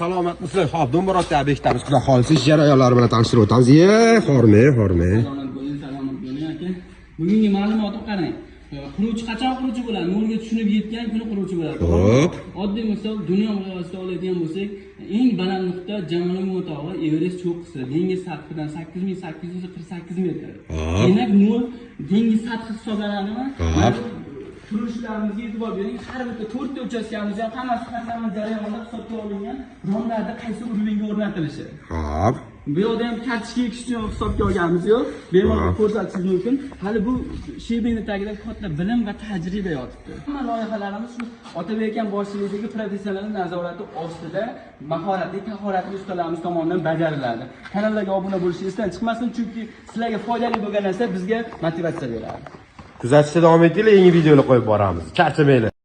Salomatmisizlar? Xo'p, Do'mbiroqda obyektimiz xudo xolisi jarayonlari bilan tanishtirib o'tamiz. Xorme. Salomat bo'ling aka. Bugungi ma'lumotni qarang. Quruvchi qachon quruvchi bo'ladi? Nolga tushunib yetgan kuni quruvchi bo'ladi. Xo'p. Oddiy misol dunyo miqyosida oladigan bo'lsak, eng baland nuqta Jamol Mo'tog'i Everest cho'qqisi. Dengiz sathidan 8848 metr. Demak, nol dengiz sathi hisoblanadimi? Qurilishlarımizga e'tibor bering. Har bitta 4 ta uchastkamizda ham hammasi qanday jarayonda hisobga olingan, romlarda qaysi uringa o'rnatilishi. Xo'p. Bu yerda ham kartochka ekish uchun hisobga olganmiz yo'q. Bemalol ko'rsatishingiz mumkin. Hali bu shebingni tagida katta bilim va tajriba yotibdi. Hamma loyihalarimiz shu Otabek akam boshchiligidagi professional nazorati ostida mahoratli, tahoratli ustalarimiz tomonidan bajariladi. Kanallarga obuna bo'lishingiz esdan chiqmasin, chunki sizlarga foydali bo'lgan narsa bizga motivatsiya beradi. Kuzatishda davom etinglar, yangi videolar qo'yib boramiz. Charchamanglar.